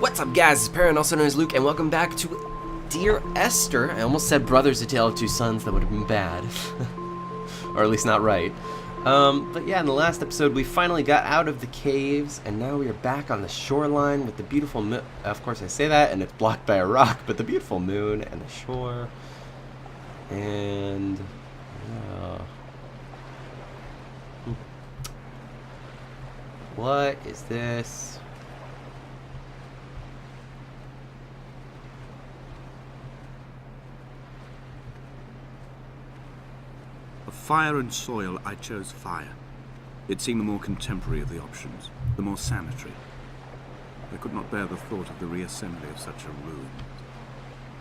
What's up, guys? It's Apareon, also known as Luke, and welcome back to Dear Esther. I almost said Brothers, A Tale of Two Sons. That would have been bad. Or at least not right. But yeah, in the last episode, we finally got out of the caves, and now we are back on the shoreline with the beautiful moon. Of course, I say that, and it's blocked by a rock, but the beautiful moon and the shore. And... what is this? Of fire and soil, I chose fire. It seemed the more contemporary of the options, the more sanitary. I could not bear the thought of the reassembly of such a ruin.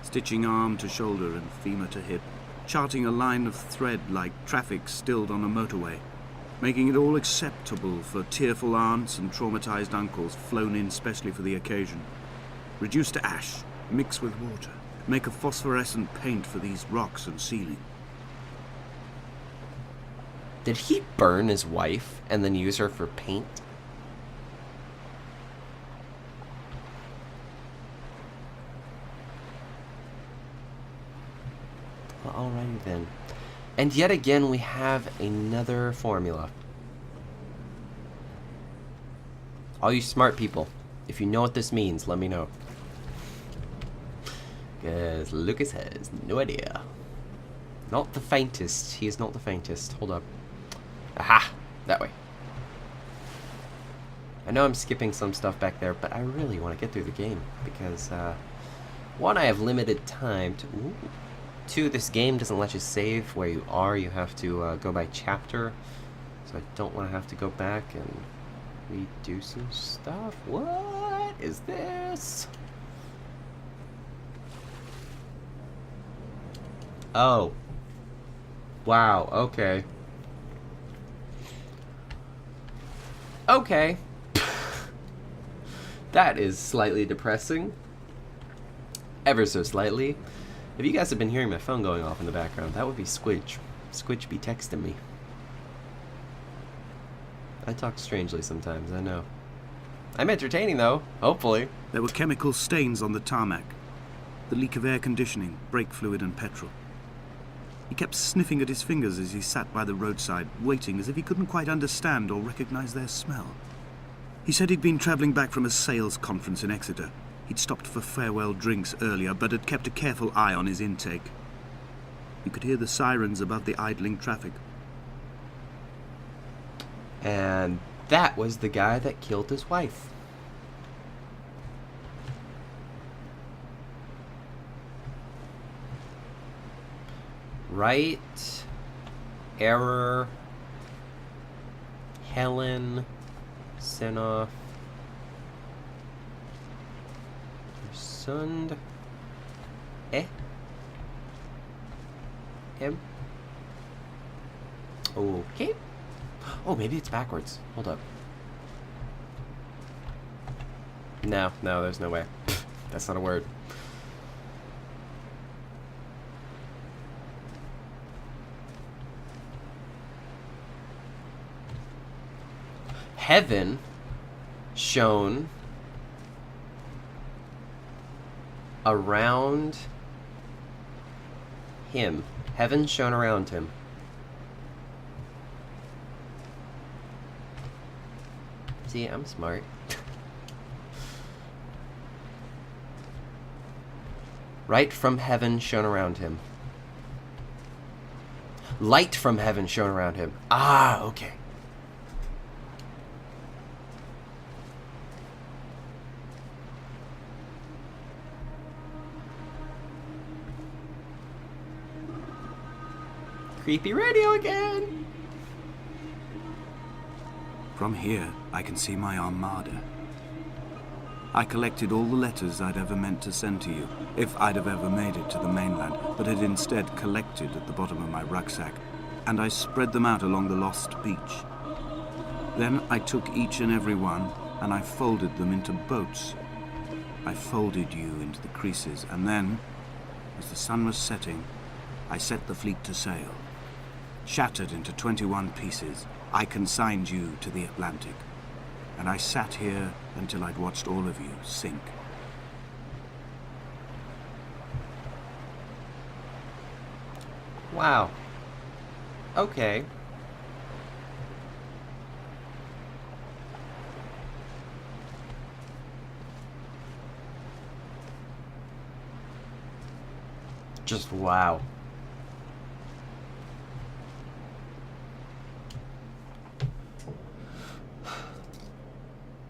Stitching arm to shoulder and femur to hip, charting a line of thread like traffic stilled on a motorway, making it all acceptable for tearful aunts and traumatized uncles flown in specially for the occasion. Reduce to ash, mix with water, make a phosphorescent paint for these rocks and ceiling. Did he burn his wife and then use her for paint? Well, alrighty then. And yet again, we have another formula. All you smart people, if you know what this means, let me know. Because Lucas has no idea. Not the faintest. He is not the faintest. Hold up. Aha! That way. I know I'm skipping some stuff back there, but I really want to get through the game. Because, one, I have limited time to... Ooh. Two, this game doesn't let you save where you are. You have to go by chapter. So I don't want to have to go back and redo some stuff. What is this? Oh. Wow, okay. Okay. That is slightly depressing. Ever so slightly. If you guys have been hearing my phone going off in the background, that would be Squidge. Squidge be texting me. I talk strangely sometimes, I know. I'm entertaining though, hopefully. There were chemical stains on the tarmac. The leak of air conditioning, brake fluid and petrol. He kept sniffing at his fingers as he sat by the roadside, waiting as if he couldn't quite understand or recognize their smell. He said he'd been traveling back from a sales conference in Exeter. He'd stopped for farewell drinks earlier, but had kept a careful eye on his intake. You could hear the sirens above the idling traffic. And that was the guy that killed his wife. Right, error, Helen, Senoff, Sund, him. Okay. Oh, maybe it's backwards. Hold up. No, there's no way. That's not a word. Heaven shone around him. Heaven shone around him. See, I'm smart. Right from heaven shone around him. Light from heaven shone around him. Ah, okay. Creepy radio again! From here, I can see my armada. I collected all the letters I'd ever meant to send to you, if I'd have ever made it to the mainland, but had instead collected at the bottom of my rucksack, and I spread them out along the lost beach. Then I took each and every one, and I folded them into boats. I folded you into the creases, and then, as the sun was setting, I set the fleet to sail. Shattered into 21 pieces, I consigned you to the Atlantic, and I sat here until I'd watched all of you sink Wow. Okay. Just wow.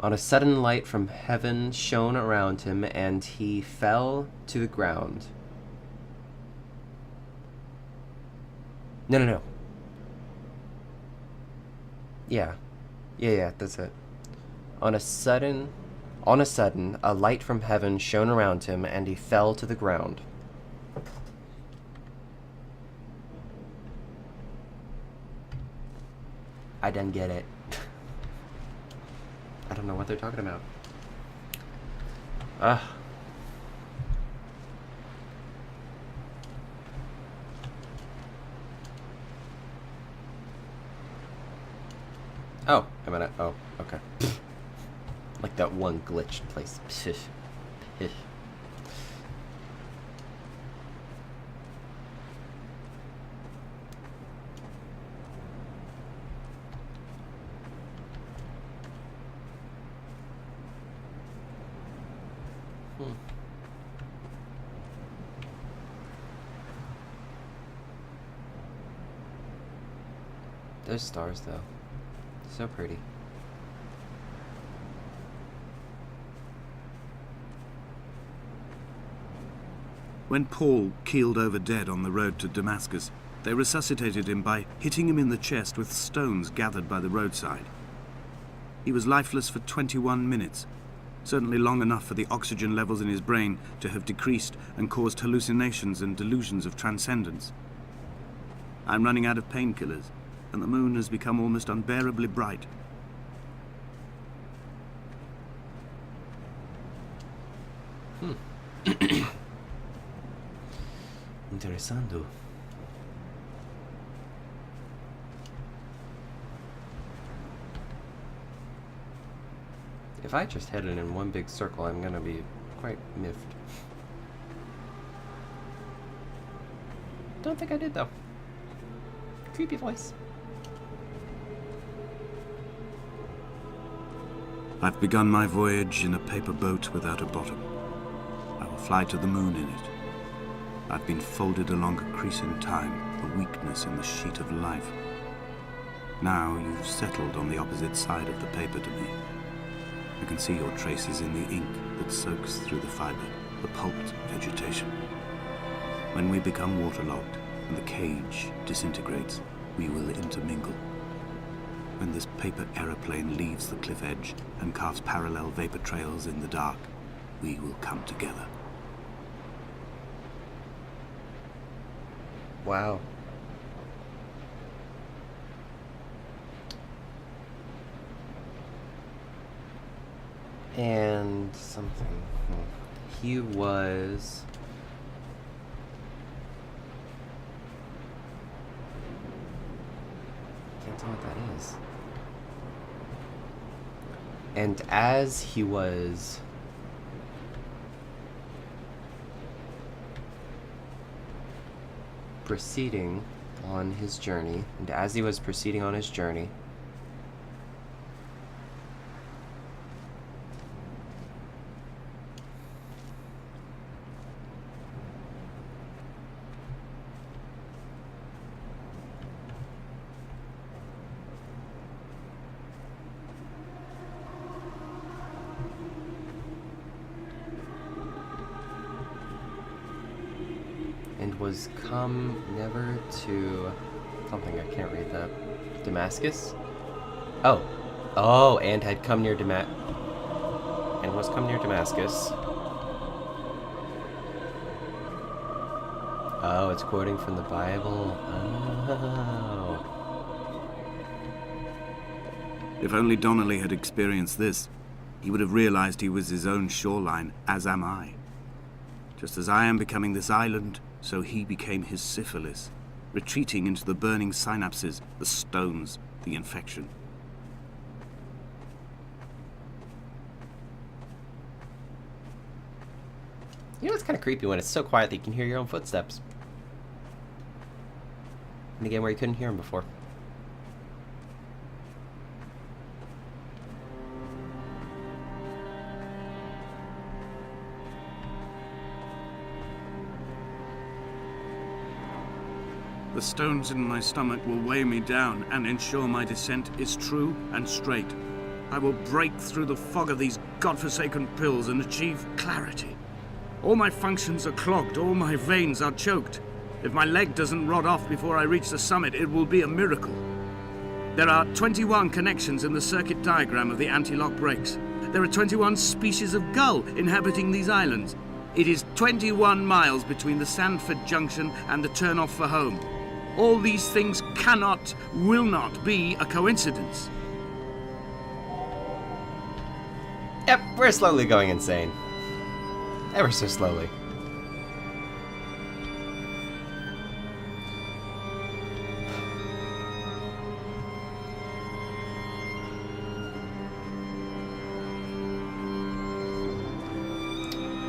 On a sudden light from heaven shone around him, and he fell to the ground. No. Yeah. Yeah, that's it. On a sudden, a light from heaven shone around him, and he fell to the ground. I didn't get it. I don't know what they're talking about. Ugh. Oh, I'm at it. Oh, okay. Like that one glitched place. Pish. Pish. Those stars, though. So pretty. When Paul keeled over dead on the road to Damascus, they resuscitated him by hitting him in the chest with stones gathered by the roadside. He was lifeless for 21 minutes, certainly long enough for the oxygen levels in his brain to have decreased and caused hallucinations and delusions of transcendence. I'm running out of painkillers, and the moon has become almost unbearably bright. Interessando. If I just head it in one big circle, I'm gonna be quite miffed. Don't think I did, though. Creepy voice. I've begun my voyage in a paper boat without a bottom. I will fly to the moon in it. I've been folded along a crease in time, a weakness in the sheet of life. Now you've settled on the opposite side of the paper to me. I can see your traces in the ink that soaks through the fiber, the pulped vegetation. When we become waterlogged and the cage disintegrates, we will intermingle. When this paper aeroplane leaves the cliff edge and carves parallel vapor trails in the dark, we will come together. Wow. And something. He was... Can't tell what that is. And as he was proceeding on his journey, and was come never to something, I can't read that. Damascus? Oh, and had come near and was come near Damascus. Oh, it's quoting from the Bible. Oh. If only Donnelly had experienced this, he would have realized he was his own shoreline, as am I. Just as I am becoming this island, so he became his syphilis, retreating into the burning synapses, the stones, the infection. You know, it's kind of creepy when it's so quiet that you can hear your own footsteps. And again, where you couldn't hear him before. The stones in my stomach will weigh me down and ensure my descent is true and straight. I will break through the fog of these godforsaken pills and achieve clarity. All my functions are clogged, all my veins are choked. If my leg doesn't rot off before I reach the summit, it will be a miracle. There are 21 connections in the circuit diagram of the anti-lock brakes. There are 21 species of gull inhabiting these islands. It is 21 miles between the Sandford Junction and the turn-off for home. All these things cannot, will not be a coincidence. Yep, we're slowly going insane. Ever so slowly.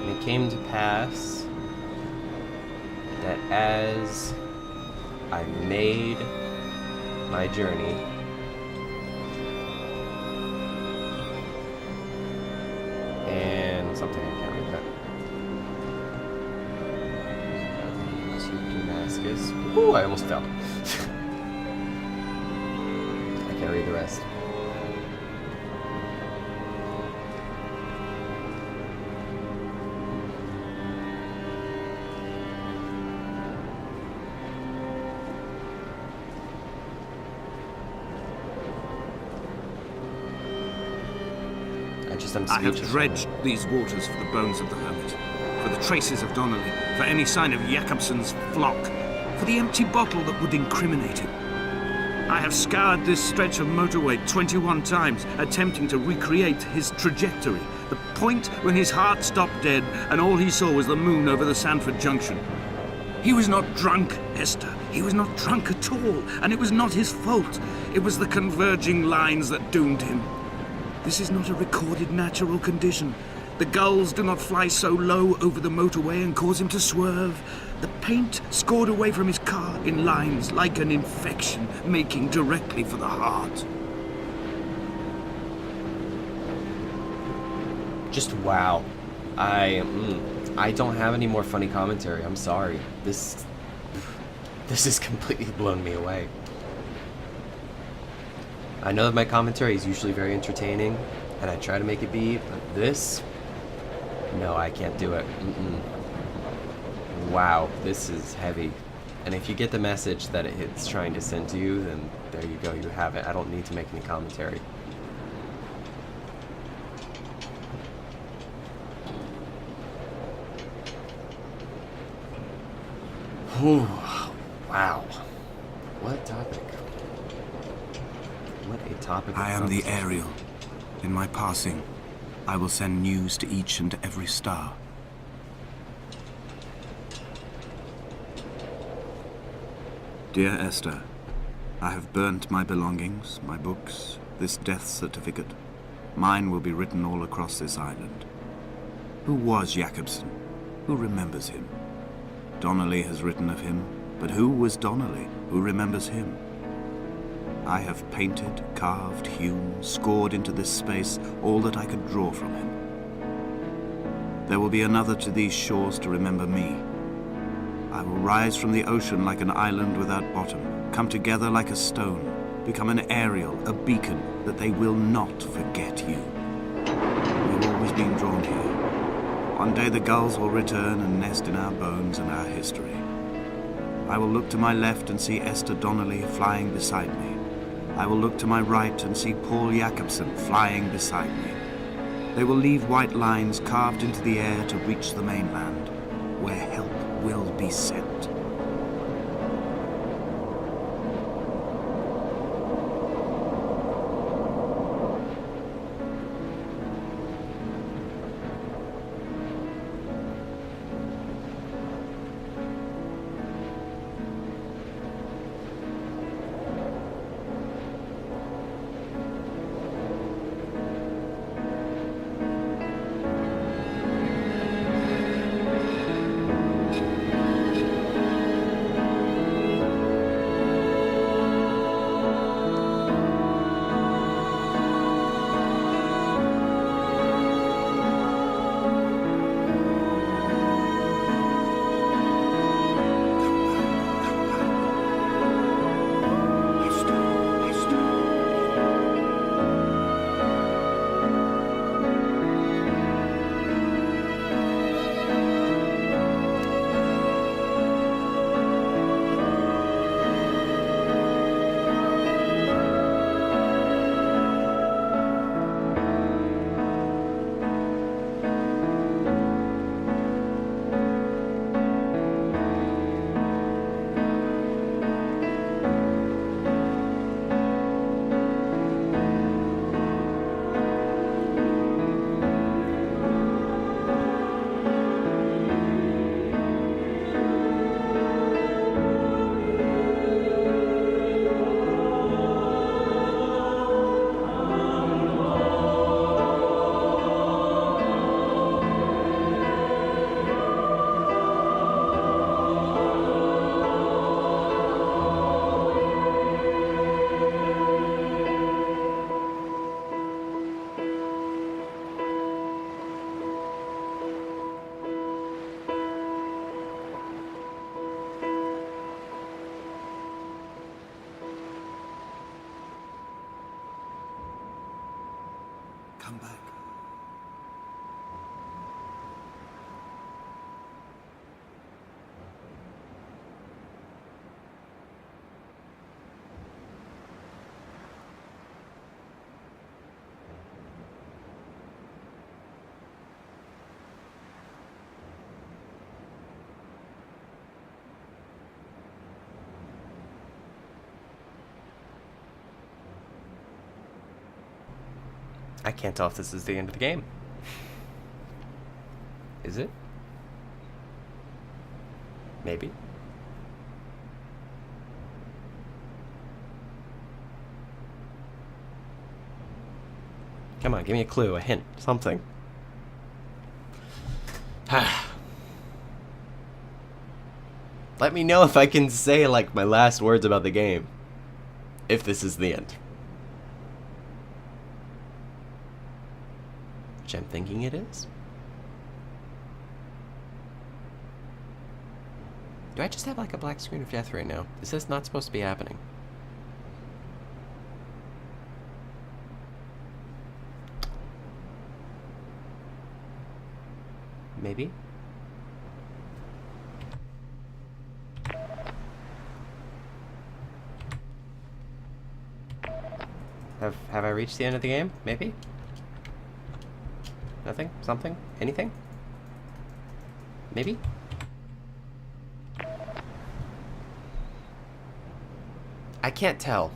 And it came to pass that as I made my journey, and something I can't read that. To Damascus. Ooh, I almost fell. I can't read the rest. I have dredged these waters for the bones of the hermit, for the traces of Donnelly, for any sign of Jakobsen's flock, for the empty bottle that would incriminate him. I have scoured this stretch of motorway 21 times, attempting to recreate his trajectory, the point when his heart stopped dead and all he saw was the moon over the Sandford Junction. He was not drunk, Esther. He was not drunk at all, and it was not his fault. It was the converging lines that doomed him. This is not a recorded natural condition. The gulls do not fly so low over the motorway and cause him to swerve. The paint scored away from his car in lines like an infection, making directly for the heart. Just wow. I don't have any more funny commentary. I'm sorry. This has completely blown me away. I know that my commentary is usually very entertaining, and I try to make it be, but this, no, I can't do it. Wow, this is heavy. And if you get the message that it's trying to send to you, then there you go, you have it. I don't need to make any commentary. Whew. Wow. What a topic. What a topic. I am the Ariel. In my passing, I will send news to each and every star. Dear Esther, I have burnt my belongings, my books, this death certificate. Mine will be written all across this island. Who was Jakobsen? Who remembers him? Donnelly has written of him, but who was Donnelly? Who remembers him? I have painted, carved, hewn, scored into this space all that I could draw from him. There will be another to these shores to remember me. I will rise from the ocean like an island without bottom, come together like a stone, become an Ariel, a beacon, that they will not forget you. We've always been drawn here. One day the gulls will return and nest in our bones and our history. I will look to my left and see Esther Donnelly flying beside me. I will look to my right and see Paul Jakobsen flying beside me. They will leave white lines carved into the air to reach the mainland, where help will be sent. I can't tell if this is the end of the game. Is it? Maybe. Come on, give me a clue, a hint, something. Let me know if I can say, like, my last words about the game. If this is the end. Which I'm thinking it is. Do I just have, like, a black screen of death right now? Is this not supposed to be happening? Maybe? Have I reached the end of the game? Maybe? Nothing? Something? Anything? Maybe? I can't tell.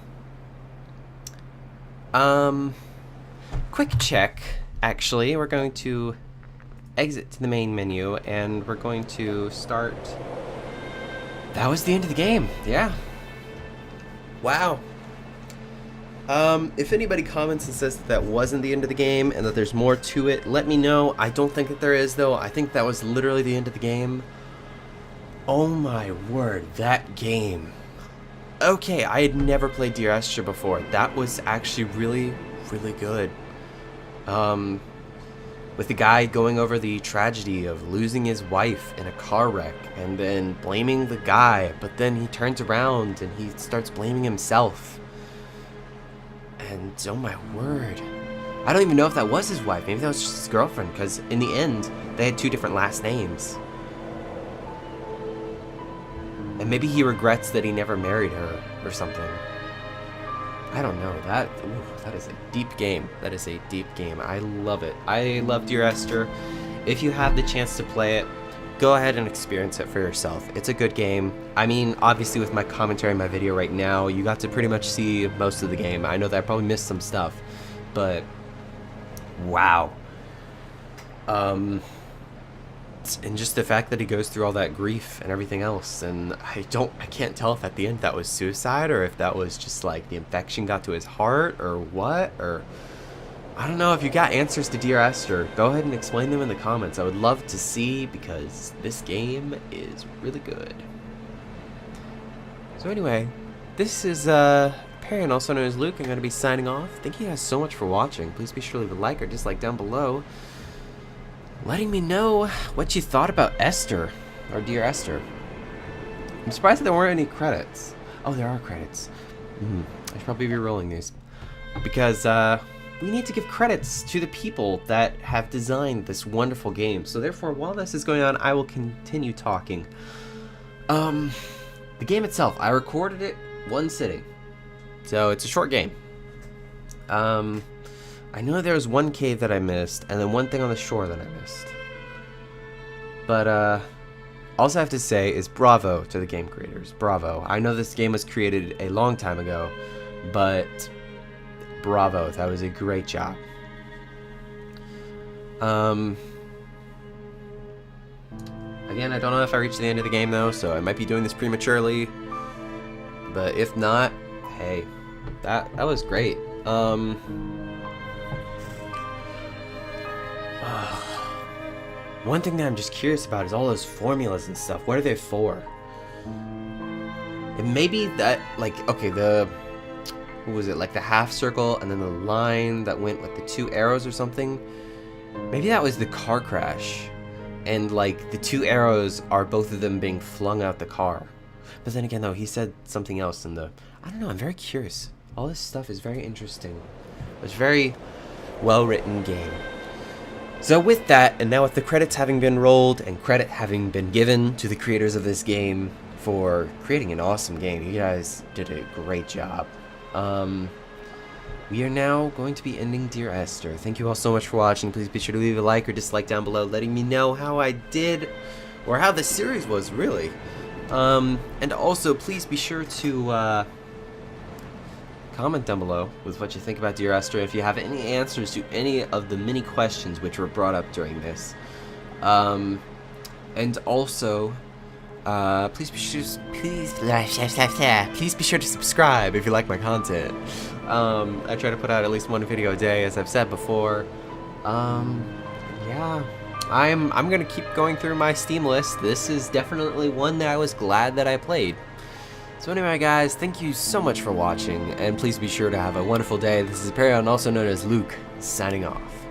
Quick check, actually. We're going to exit to the main menu, and we're going to start... That was the end of the game, yeah. Wow. If anybody comments and says that wasn't the end of the game, and that there's more to it, let me know. I don't think that there is, though. I think that was literally the end of the game. Oh my word, that game. Okay, I had never played Dear Esther before. That was actually really, really good. With the guy going over the tragedy of losing his wife in a car wreck and then blaming the guy, but then he turns around and he starts blaming himself. And oh my word. I don't even know if that was his wife. Maybe that was just his girlfriend, because in the end, they had 2 different last names. And maybe he regrets that he never married her or something. I don't know. That is a deep game. That is a deep game. I love it. I love Dear Esther. If you have the chance to play it, go ahead and experience it for yourself. It's a good game. I mean, obviously with my commentary in my video right now, you got to pretty much see most of the game. I know that I probably missed some stuff, but wow. And just the fact that he goes through all that grief and everything else, and I can't tell if at the end that was suicide or if that was just like the infection got to his heart or what, or I don't know. If you got answers to Dear Esther, go ahead and explain them in the comments. I would love to see, because this game is really good. So anyway, this is Apareon, also known as Luke. I'm going to be signing off. Thank you guys so much for watching. Please be sure to leave a like or dislike down below, letting me know what you thought about Esther, or Dear Esther. I'm surprised that there weren't any credits. Oh, there are credits. I should probably be rolling these, because we need to give credits to the people that have designed this wonderful game. So therefore, while this is going on, I will continue talking. The game itself, I recorded it one sitting, so it's a short game. I know there was one cave that I missed, and then one thing on the shore that I missed. But all I have to say is bravo to the game creators. Bravo. I know this game was created a long time ago, but bravo. That was a great job. Again, I don't know if I reached the end of the game though, so I might be doing this prematurely. But if not, hey, that was great. One thing that I'm just curious about is all those formulas and stuff. What are they for? And maybe that, like, okay, what was it, like the half circle and then the line that went like the 2 arrows or something? Maybe that was the car crash, and like the 2 arrows are both of them being flung out the car. But then again though, he said something else in the, I don't know, I'm very curious. All this stuff is very interesting. It's a very well written game. So with that, and now with the credits having been rolled and credit having been given to the creators of this game for creating an awesome game, you guys did a great job. We are now going to be ending Dear Esther. Thank you all so much for watching. Please be sure to leave a like or dislike down below, letting me know how I did, or how the series was, really. And also, please be sure to comment down below with what you think about Dear Esther. If you have any answers to any of the many questions which were brought up during this. And also, please be sure to subscribe if you like my content. I try to put out at least one video a day, as I've said before. Yeah, I'm gonna keep going through my Steam list. This is definitely one that I was glad that I played. So anyway, guys, thank you so much for watching, and please be sure to have a wonderful day. This is Apareon, also known as Luke, signing off.